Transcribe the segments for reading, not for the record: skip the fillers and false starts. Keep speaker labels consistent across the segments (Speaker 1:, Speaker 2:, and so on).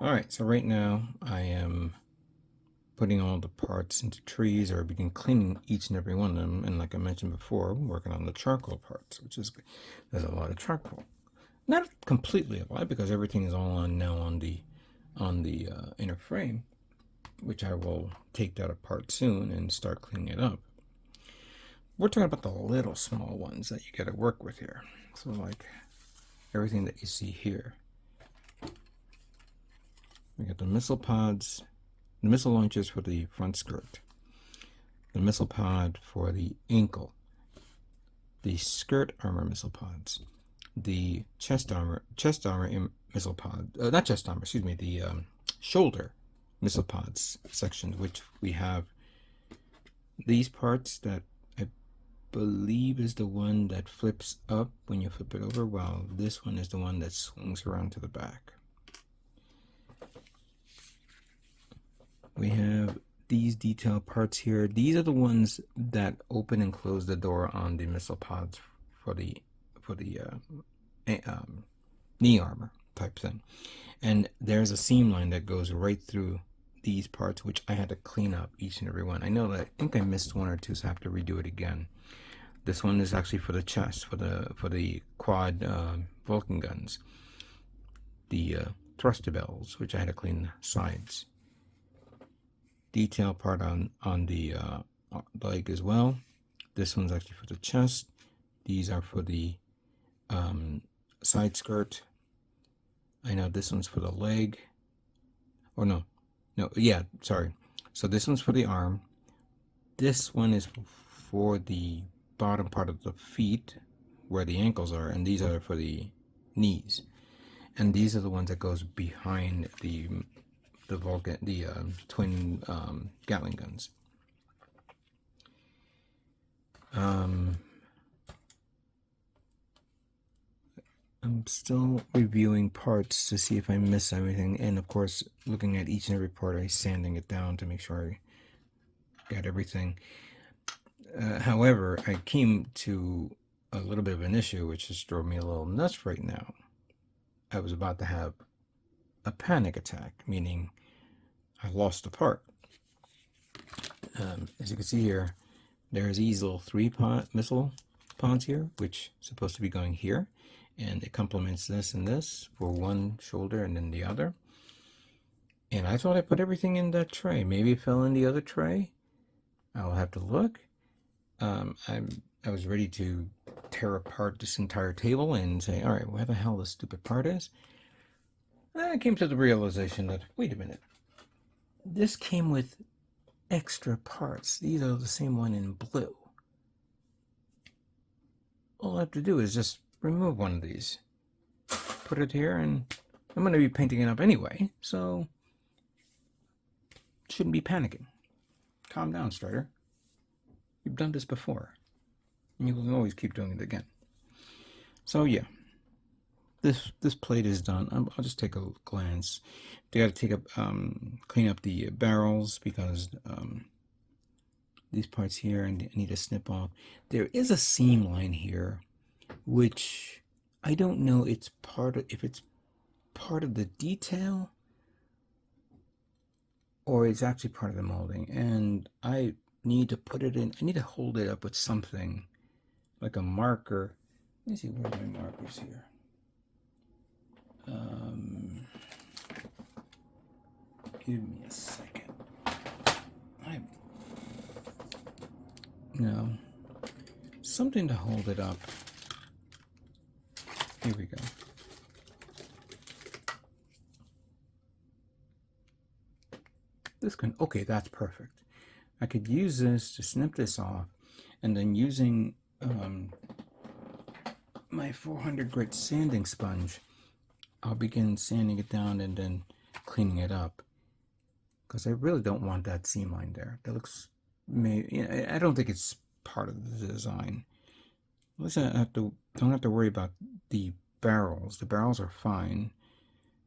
Speaker 1: Alright, so right now I am putting all the parts into trees, or begin cleaning each and every one of them. And like I mentioned before, I'm working on the charcoal parts, which is, there's a lot of charcoal. Not completely a lot, because everything is all on now on the inner frame, which I will take that apart soon and start cleaning it up. We're talking about the little small ones that you got to work with here. So like everything that you see here. We got the missile pods, the missile launchers for the front skirt, the missile pod for the ankle, the skirt armor missile pods, the chest armor missile pod, not chest armor, excuse me, the shoulder missile pods section, which we have these parts that I believe is the one that flips up when you flip it over, while this one is the one that swings around to the back. We have these detail parts here. These are the ones that open and close the door on the missile pods for the knee armor type thing. And there's a seam line that goes right through these parts, which I had to clean up each and every one. I know that I think I missed one or two, so I have to redo it again. This one is actually for the chest, for the quad Vulcan guns. The thruster bells, which I had to clean the sides. Detail part on the leg as well. This one's actually for the chest. These are for the side skirt. I know this one's for the leg. Or no, yeah, sorry. So this one's for the arm. This one is for the bottom part of the feet, where the ankles are, and these are for the knees. And these are the ones that goes behind the Vulcan, the twin Gatling guns. I'm still reviewing parts to see if I miss anything, and of course, looking at each and every part, I'm sanding it down to make sure I got everything. However, I came to a little bit of an issue, which just drove me a little nuts right now. I was about to have a panic attack, meaning I lost a part. As you can see here, there's these little missile pods here, which is supposed to be going here, and it complements this and this for one shoulder and then the other. And I thought I put everything in that tray. Maybe it fell in the other tray. I'll have to look. I was ready to tear apart this entire table and say, all right, where the hell this stupid part is? And I came to the realization that, wait a minute, this came with extra parts. These are the same one in blue. All I have to do is just remove one of these, put it here, and I'm going to be painting it up anyway, so shouldn't be panicking. Calm down, Strider. You've done this before, and you will always keep doing it again. So yeah, this plate is done. I'll just take a glance. They got to take up, clean up the barrels, because these parts here I need to snip off. There is a seam line here, which I don't know. If it's part of the detail, or it's actually part of the molding, and I need to put it in. I need to hold it up with something like a marker. Let me see, where are my markers here? Give me a second. No, something to hold it up. Here we go. This can, okay, that's perfect. I could use this to snip this off, and then using my 400 grit sanding sponge, I'll begin sanding it down and then cleaning it up, because I really don't want that seam line there. That looks, I don't think it's part of the design. At least I don't have to worry about the barrels. The barrels are fine.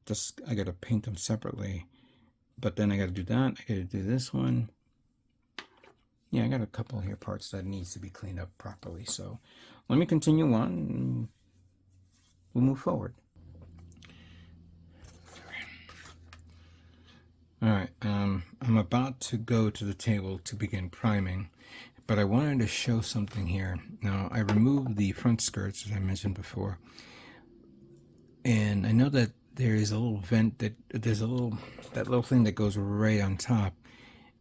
Speaker 1: Just I got to paint them separately. But then I got to do that. I got to do this one. Yeah, I got a couple here parts that needs to be cleaned up properly. So let me continue on, and we'll move forward. about to go to the table to begin priming, but I wanted to show something here. Now, I removed the front skirts, as I mentioned before, and I know that there is a little vent, that little thing that goes right on top,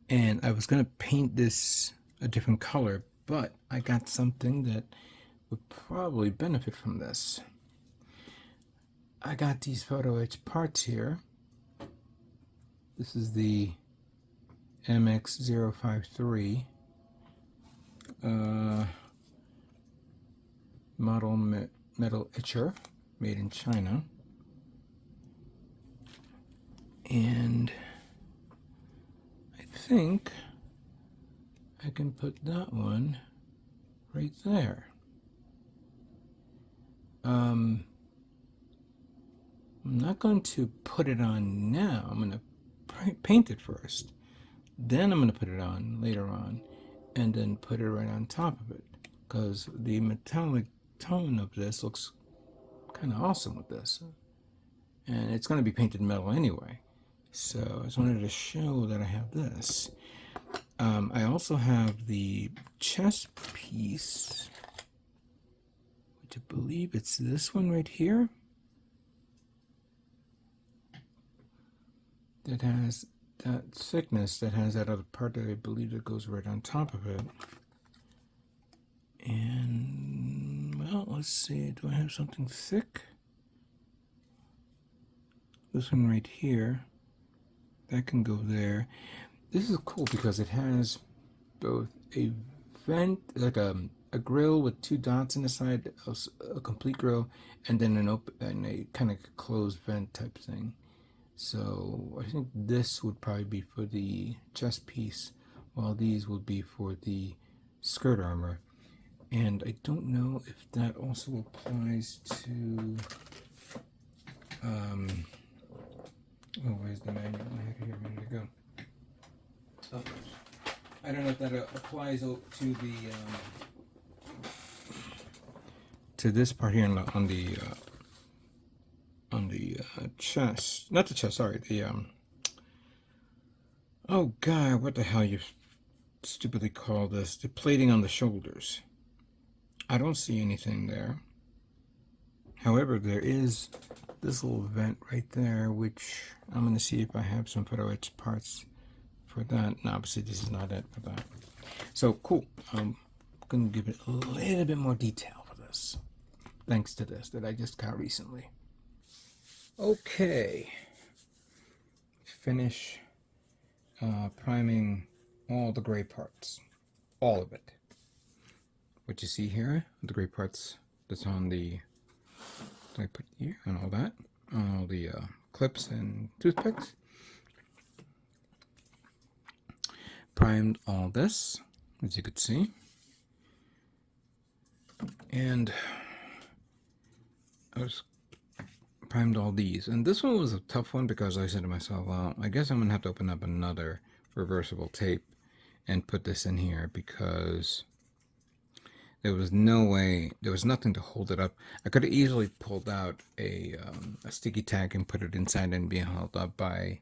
Speaker 1: and I was going to paint this a different color, but I got something that would probably benefit from this. I got these photo etch parts here. This is the MX053 model metal etcher made in China, and I think I can put that one right there. I'm not going to put it on now. I'm going to paint it first. Then I'm going to put it on later on, and then put it right on top of it, because the metallic tone of this looks kind of awesome with this. And it's going to be painted metal anyway. So I just wanted to show that I have this. I also have the chest piece, which I believe it's this one right here, that has that thickness, that has that other part that I believe that goes right on top of it. And, well, let's see, do I have something thick? This one right here, that can go there. This is cool because it has both a vent, like a grill with two dots in the side, a complete grill, and then an open and a kind of closed vent type thing. So I think this would probably be for the chest piece, while these would be for the skirt armor. And I don't know if that also applies to oh, where's the manual? I had it here a minute ago. Oh, I don't know if that applies to the to this part here on the chest, not the chest, sorry, the oh god, what the hell you stupidly call this, the plating on the shoulders. I don't see anything there. However, there is this little vent right there, which I'm going to see if I have some photo etch parts for that. And obviously this is not it for that. So cool. I'm going to give it a little bit more detail for this, thanks to this that I just got recently. Okay. Finish priming all the gray parts. All of it. What you see here, the gray parts that's on the, I put here and all that, all the clips and toothpicks. Primed all this, as you could see, and I was primed all these. And this one was a tough one because I said to myself, well, I guess I'm gonna have to open up another reversible tape and put this in here, because there was no way, there was nothing to hold it up. I could have easily pulled out a sticky tag and put it inside and be held up by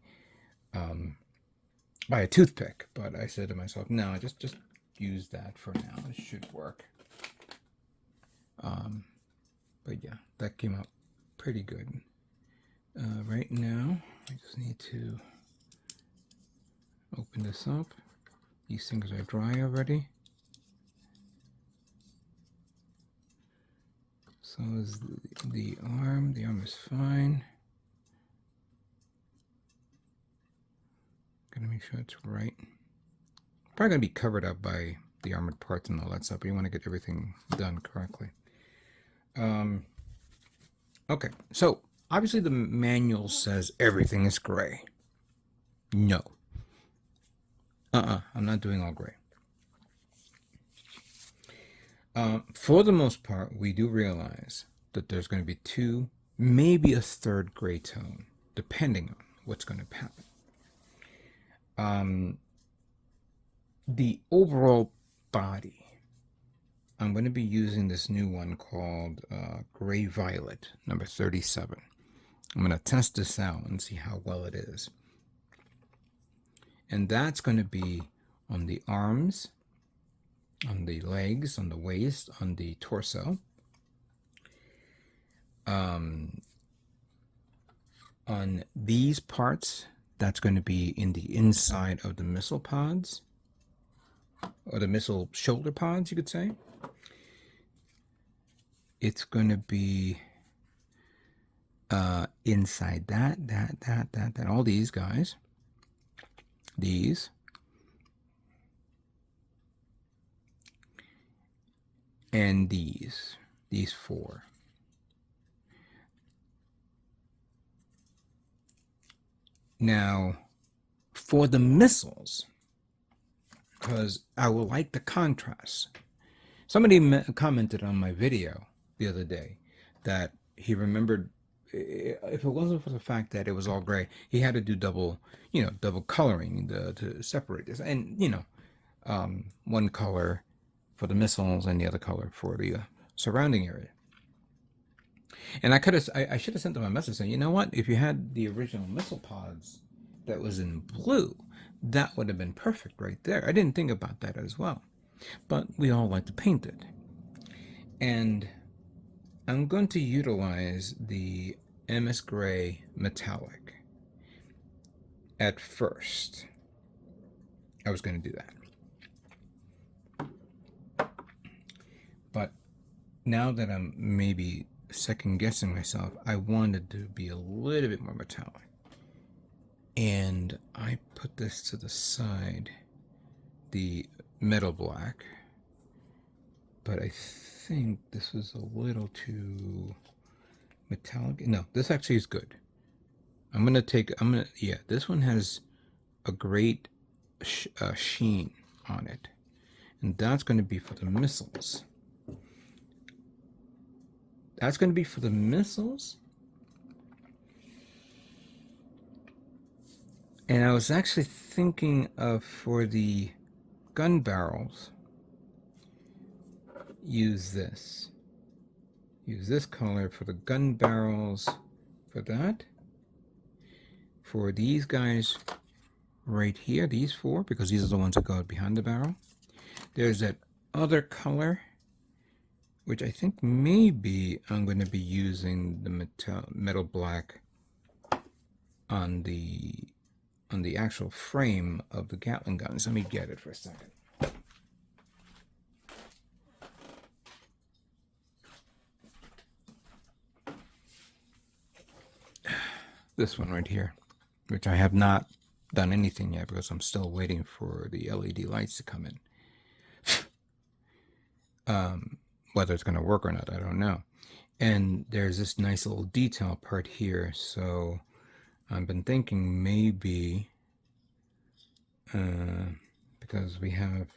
Speaker 1: a toothpick. But I said to myself, no, just use that for now. It should work. But yeah, that came out pretty good. Right now, I just need to open this up. These things are dry already. So is the arm. The arm is fine. Gotta make sure it's right. Probably gonna be covered up by the armored parts and all that stuff, but you want to get everything done correctly. Okay, so obviously the manual says everything is gray. No. I'm not doing all gray. For the most part, we do realize that there's going to be two, maybe a third gray tone, depending on what's going to happen. The overall body, I'm going to be using this new one called Gray Violet, number 37. I'm going to test this out and see how well it is. And that's going to be on the arms, on the legs, on the waist, on the torso. On these parts, that's going to be in the inside of the missile pods, or the missile shoulder pods, you could say. It's going to be inside that, all these guys, these, and these four. Now, for the missiles, because I will like the contrast. Somebody commented on my video the other day that he remembered, if it wasn't for the fact that it was all gray, he had to do double coloring to separate this, and one color for the missiles and the other color for the surrounding area. And I should have sent them a message saying, you know what, if you had the original missile pods that was in blue, that would have been perfect right there. I didn't think about that as well, but we all like to paint it. And I'm going to utilize the MS Gray metallic. At first, I was going to do that. But now that I'm maybe second guessing myself, I wanted to be a little bit more metallic. And I put this to the side, the metal black, but I think this was a little too metallic. No, this actually is good. Yeah, this one has a great sheen on it, and that's going to be for the missiles. That's going to be for the missiles. And I was actually thinking of, for the gun barrels, use this color for the gun barrels, for that. For these guys right here, these four, because these are the ones that go behind the barrel. There's that other color, which I think maybe I'm going to be using the metal black on the actual frame of the Gatling guns. Let me get it for a second. This one right here, which I have not done anything yet because I'm still waiting for the LED lights to come in. Whether it's going to work or not, I don't know. And there's this nice little detail part here, so I've been thinking maybe, because we have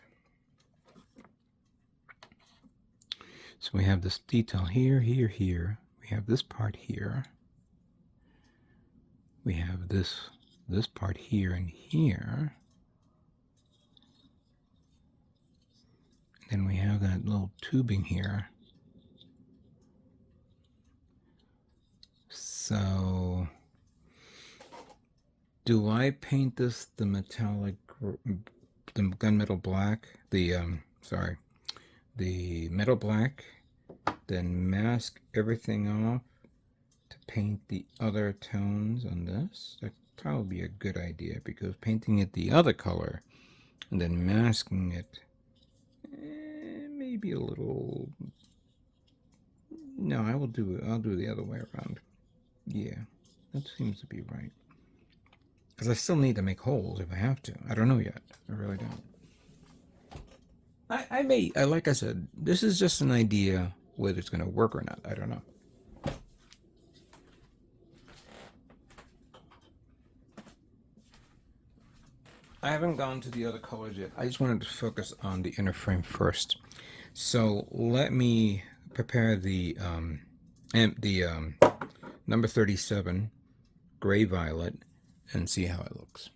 Speaker 1: this detail here, here. We have this part here. We have this part here and here. Then we have that little tubing here. So, do I paint this the metallic, the gunmetal black, the metal black, then mask everything off to paint the other tones on this? That'd probably be a good idea, because painting it the other color and then masking it, maybe a little. No, I'll do the other way around. Yeah, that seems to be right. Because I still need to make holes if I have to. I don't know yet. I really don't. I may, like I said, this is just an idea whether it's going to work or not. I don't know. I haven't gone to the other colors yet. I just wanted to focus on the inner frame first. So let me prepare the number 37 gray violet and see how it looks.